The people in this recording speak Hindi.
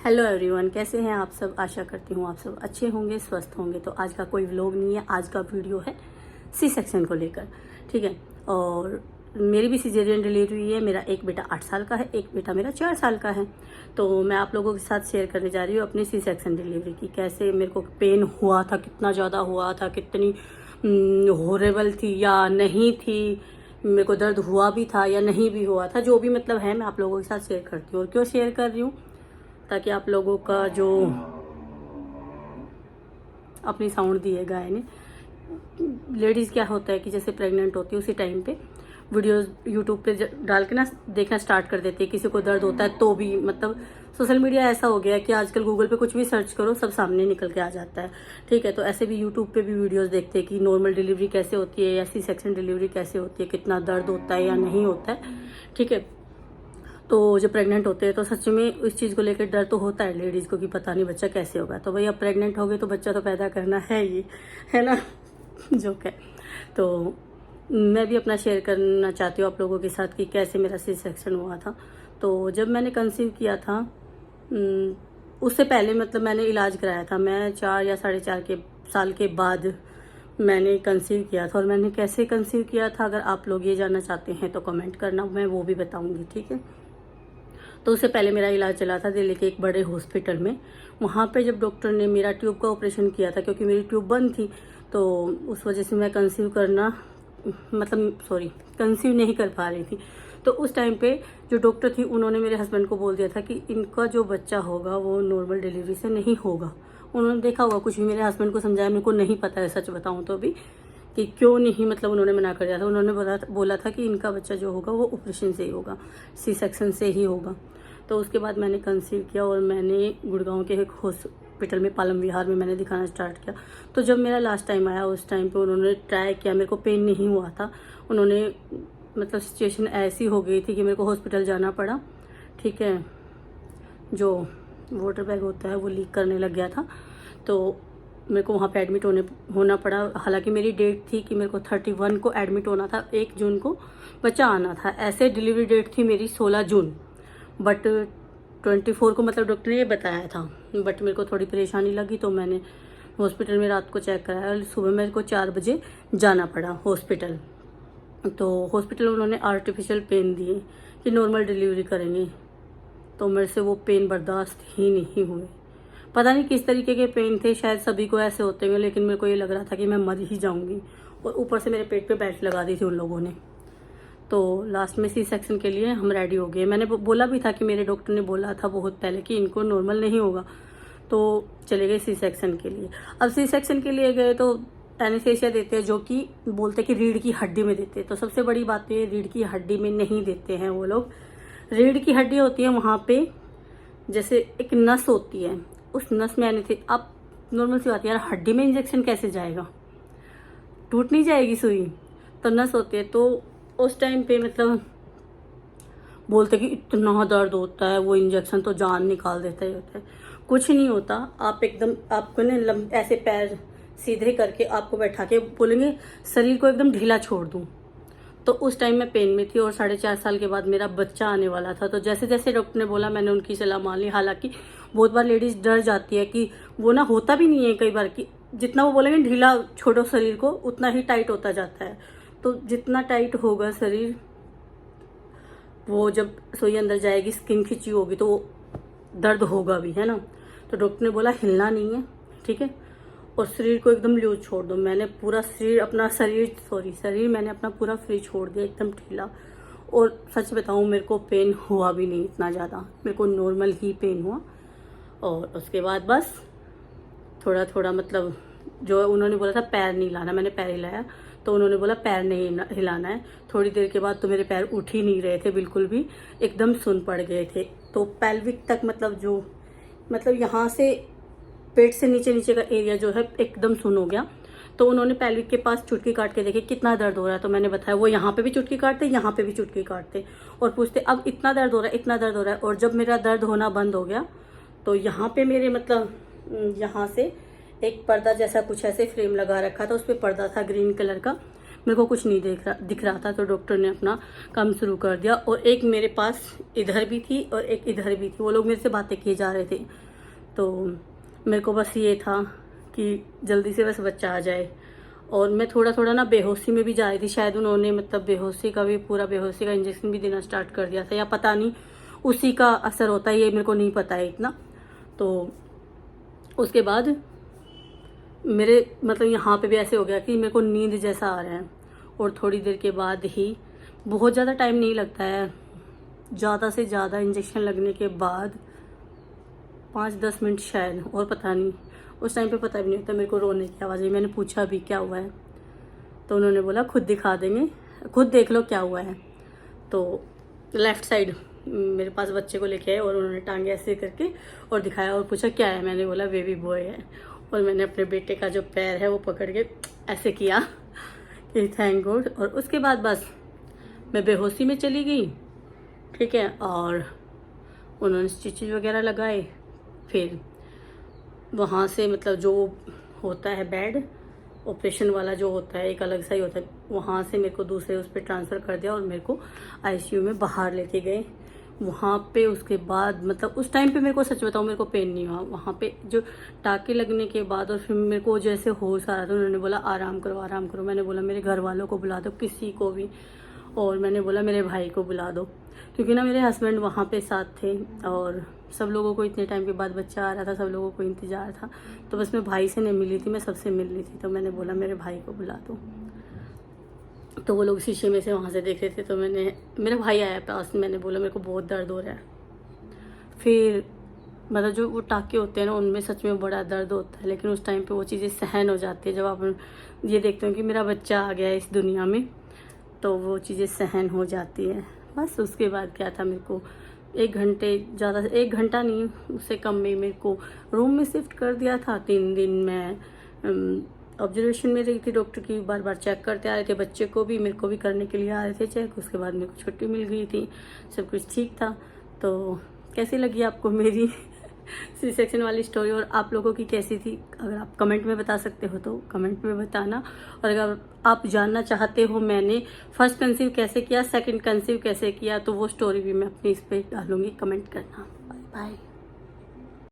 हेलो एवरीवन, कैसे हैं आप सब। आशा करती हूँ आप सब अच्छे होंगे, स्वस्थ होंगे। तो आज का कोई व्लॉग नहीं है, आज का वीडियो है सी सेक्शन को लेकर। ठीक है, और मेरी भी सिजेरियन डिलीवरी हुई है। मेरा एक बेटा 8 साल का है, एक बेटा मेरा 4 साल का है। तो मैं आप लोगों के साथ शेयर करने जा रही हूँ अपनी सी सेक्शन डिलीवरी की, कैसे मेरे को पेन हुआ था, कितना ज़्यादा हुआ था, कितनी हॉरेबल थी या नहीं थी, मेरे को दर्द हुआ भी था या नहीं भी हुआ था। जो भी मतलब है मैं आप लोगों के साथ शेयर करती हूँ। और क्यों शेयर कर रही हूँ, ताकि आप लोगों का जो अपनी साउंड दी है गाय ने, लेडीज़ क्या होता है कि जैसे प्रेग्नेंट होती है उसी टाइम पे वीडियोस यूट्यूब पे डाल के ना देखना स्टार्ट कर देती है। किसी को दर्द होता है तो भी मतलब सोशल मीडिया ऐसा हो गया है कि आजकल गूगल पे कुछ भी सर्च करो सब सामने निकल के आ जाता है। ठीक है, तो ऐसे भी यूट्यूब पे भी वीडियोस देखते हैं कि नॉर्मल डिलीवरी कैसे होती है या सी सेक्शन डिलीवरी कैसे होती है, कितना दर्द होता है या नहीं होता है। ठीक है, तो जब प्रेग्नेंट होते हैं तो सच में इस चीज़ को लेकर डर तो होता है लेडीज़ को कि पता नहीं बच्चा कैसे होगा। तो भाई अब प्रेग्नेंट हो गए तो बच्चा तो पैदा करना है ही, है ना। जो क्या, तो मैं भी अपना शेयर करना चाहती हूँ आप लोगों के साथ कि कैसे मेरा सी सेक्शन हुआ था। तो जब मैंने कंसीव किया था उससे पहले मतलब मैंने इलाज कराया था। मैं 4 या 4.5 के साल के बाद मैंने कंसीव किया था। और मैंने कैसे कंसीव किया था, अगर आप लोग ये जानना चाहते हैं तो कमेंट करना, मैं वो भी बताऊंगी। ठीक है, तो उससे पहले मेरा इलाज चला था दिल्ली के एक बड़े हॉस्पिटल में। वहाँ पे जब डॉक्टर ने मेरा ट्यूब का ऑपरेशन किया था, क्योंकि मेरी ट्यूब बंद थी, तो उस वजह से मैं कंसीव करना कंसीव नहीं कर पा रही थी। तो उस टाइम पे जो डॉक्टर थी उन्होंने मेरे हस्बैंड को बोल दिया था कि इनका जो बच्चा होगा वो नॉर्मल डिलीवरी से नहीं होगा। उन्होंने देखा होगा, कुछ भी मेरे हस्बैंड को समझाया, मेरे को नहीं पता है सच बताऊँ तो भी कि क्यों नहीं, मतलब उन्होंने मना कर दिया था। उन्होंने बोला था कि इनका बच्चा जो होगा वो ऑपरेशन से ही होगा, सी सेक्शन से ही होगा। तो उसके बाद मैंने कंसीव किया और मैंने गुड़गांव के एक हॉस्पिटल में, पालम विहार में मैंने दिखाना स्टार्ट किया। तो जब मेरा लास्ट टाइम आया उस टाइम पे उन्होंने ट्राई किया, मेरे को पेन नहीं हुआ था। उन्होंने मतलब सिचुएशन ऐसी हो गई थी कि मेरे को हॉस्पिटल जाना पड़ा। ठीक है, जो वाटर बैग होता है वो लीक करने लग गया था, तो मेरे को वहाँ पे एडमिट होना पड़ा। हालांकि मेरी डेट थी कि मेरे को 31 को एडमिट होना था, 1 जून को बच्चा आना था। ऐसे डिलीवरी डेट थी मेरी 16 जून, बट 24 को मतलब डॉक्टर ने ये बताया था। बट मेरे को थोड़ी परेशानी लगी तो मैंने हॉस्पिटल में रात को चेक कराया और सुबह मेरे को 4 बजे जाना पड़ा हॉस्पिटल। तो हॉस्पिटल उन्होंने आर्टिफिशियल पेन दिए कि नॉर्मल डिलीवरी करेंगे, तो मेरे से वो पेन बर्दाश्त ही नहीं हुए। पता नहीं किस तरीके के पेन थे, शायद सभी को ऐसे होते हैं, लेकिन मेरे को ये लग रहा था कि मैं मर ही जाऊंगी। और ऊपर से मेरे पेट पे बेल्ट लगा दी थी उन लोगों ने। तो लास्ट में सी सेक्शन के लिए हम रेडी हो गए। मैंने बोला भी था कि मेरे डॉक्टर ने बोला था बहुत पहले कि इनको नॉर्मल नहीं होगा, तो चले गए सी सेक्शन के लिए। अब सी सेक्शन के लिए गए तो एनेस्थेसिया देते हैं, जो कि बोलते हैं कि रीढ़ की हड्डी में देते हैं। तो सबसे बड़ी बात तो ये, रीढ़ की हड्डी में नहीं देते हैं वो लोग। रीढ़ की हड्डी होती है वहाँ पे, जैसे एक नस होती है, उस नस में आप नॉर्मल सी बात है यार, हड्डी में इंजेक्शन कैसे जाएगा, टूट नहीं जाएगी सुई, तो नस होती है। तो उस टाइम पे मतलब बोलते कि इतना दर्द होता है, वो इंजेक्शन तो जान निकाल देता ही होता है। कुछ नहीं होता, आप एकदम आपको ना ऐसे पैर सीधे करके आपको बैठा के बोलेंगे शरीर को एकदम ढीला छोड़ दूं। तो उस टाइम मैं पेन में थी और 4.5 साल के बाद मेरा बच्चा आने वाला था। तो जैसे जैसे डॉक्टर ने बोला मैंने उनकी सलाह मान ली। हालांकि बहुत बार लेडीज डर जाती है कि वो ना होता भी नहीं है कई बार कि जितना वो बोलेंगे ढीला छोड़ो शरीर को, उतना ही टाइट होता जाता है। तो जितना टाइट होगा शरीर, वो जब सुई अंदर जाएगी, स्किन खिंची होगी, तो वो दर्द होगा भी, है ना। तो डॉक्टर ने बोला हिलना नहीं है, ठीक है, और शरीर को एकदम लूज छोड़ दो। मैंने पूरा शरीर मैंने अपना पूरा फ्री छोड़ दिया, एकदम ढीला। और सच बताऊं, मेरे को पेन हुआ भी नहीं इतना ज़्यादा, मेरे को नॉर्मल ही पेन हुआ। और उसके बाद बस थोड़ा थोड़ा मतलब जो उन्होंने बोला था पैर नहीं हिलाना, मैंने पैर हिलाया। तो उन्होंने बोला पैर नहीं हिलाना है। थोड़ी देर के बाद तो मेरे पैर उठ ही नहीं रहे थे बिल्कुल भी, एकदम सुन पड़ गए थे। तो पेल्विक तक मतलब यहाँ से पेट से नीचे का एरिया जो है एकदम सुन हो गया। तो उन्होंने पेल्विक के पास चुटकी काट के देखे कितना दर्द हो रहा है। तो मैंने बताया, वो यहाँ पे भी चुटकी काटते, यहाँ पे भी चुटकी काटते और पूछते अब इतना दर्द हो रहा है, इतना दर्द हो रहा है। और जब मेरा दर्द होना बंद हो गया तो यहाँ पे मेरे मतलब यहाँ से एक पर्दा जैसा कुछ ऐसे फ्रेम लगा रखा था, उस पर पर्दा था ग्रीन कलर का। मेरे को कुछ नहीं दिख रहा था। तो डॉक्टर ने अपना काम शुरू कर दिया और एक मेरे पास इधर भी थी और एक इधर भी थी। वो लोग मेरे से बातें किए जा रहे थे। तो मेरे को बस ये था कि जल्दी से बस बच्चा आ जाए। और मैं थोड़ा थोड़ा ना बेहोशी में भी जा रही थी। शायद उन्होंने मतलब बेहोशी का भी पूरा बेहोशी का इंजेक्शन भी देना स्टार्ट कर दिया था, या पता नहीं उसी का असर होता है, ये मेरे को नहीं पता है इतना। तो उसके बाद मेरे मतलब यहाँ पे भी ऐसे हो गया कि मेरे को नींद जैसा आ रहा है। और थोड़ी देर के बाद ही, बहुत ज़्यादा टाइम नहीं लगता है, ज़्यादा से ज़्यादा इंजेक्शन लगने के बाद 5-10 मिनट शायद, और पता नहीं, उस टाइम पे पता भी नहीं होता। मेरे को रोने की आवाज़ आई। मैंने पूछा भी क्या हुआ है, तो उन्होंने बोला खुद दिखा देंगे, खुद देख लो क्या हुआ है। तो लेफ़्ट साइड मेरे पास बच्चे को लेके आए और उन्होंने टांगे ऐसे करके और दिखाया और पूछा क्या है। मैंने बोला बेबी बॉय है। और मैंने अपने बेटे का जो पैर है वो पकड़ के ऐसे किया कि थैंक गॉड। और उसके बाद बस मैं बेहोशी में चली गई, ठीक है। और उन्होंने स्टिचेज वगैरह लगाए। फिर वहाँ से मतलब जो होता है बेड, ऑपरेशन वाला जो होता है एक अलग सा ही होता है, वहाँ से मेरे को दूसरे उस पर ट्रांसफ़र कर दिया और मेरे को आईसीयू में बाहर लेके गए। वहाँ पे उसके बाद मतलब उस टाइम पे मेरे को सच बताऊँ मेरे को पेन नहीं हुआ। वहाँ पे जो टाँके लगने के बाद और फिर मेरे को जैसे होश आ रहा था, उन्होंने बोला आराम करो आराम करो। मैंने बोला मेरे घर वालों को बुला दो, किसी को भी। और मैंने बोला मेरे भाई को बुला दो, क्योंकि ना मेरे हस्बैंड वहाँ पे साथ थे और सब लोगों को इतने टाइम के बाद बच्चा आ रहा था, सब लोगों को इंतज़ार था। तो बस मैं भाई से नहीं मिली थी, मैं सबसे मिल रही थी। तो मैंने बोला मेरे भाई को बुला दो। तो वो लोग शीशे में से वहाँ से देख रहे थे। तो मेरा भाई आया पास, मैंने बोला मेरे को बहुत दर्द हो रहा है। फिर मतलब जो वो टाँके होते हैं ना, उनमें सच में बड़ा दर्द होता है, लेकिन उस टाइम पे वो चीज़ें सहन हो जाती है। जब आप ये देखते हो कि मेरा बच्चा आ गया है इस दुनिया में, तो वो चीज़ें सहन हो जाती है। बस उसके बाद क्या था, मेरे को 1 घंटे, ज़्यादा 1 घंटा नहीं उससे कम में मेरे को रूम में शिफ्ट कर दिया था। 3 दिन मैं ऑब्जर्वेशन में रही थी। डॉक्टर की बार बार चेक करते आ रहे थे, बच्चे को भी मेरे को भी करने के लिए आ रहे थे चेक। उसके बाद मेरे को छुट्टी मिल गई थी, सब कुछ ठीक था। तो कैसी लगी आपको मेरी सी सेक्शन वाली स्टोरी, और आप लोगों की कैसी थी? अगर आप कमेंट में बता सकते हो तो कमेंट में बताना। और अगर आप जानना चाहते हो मैंने फर्स्ट कंसीव कैसे किया, सेकंड कंसीव कैसे किया, तो वो स्टोरी भी मैं अपनी इस पर डालूंगी, कमेंट करना। Bye bye.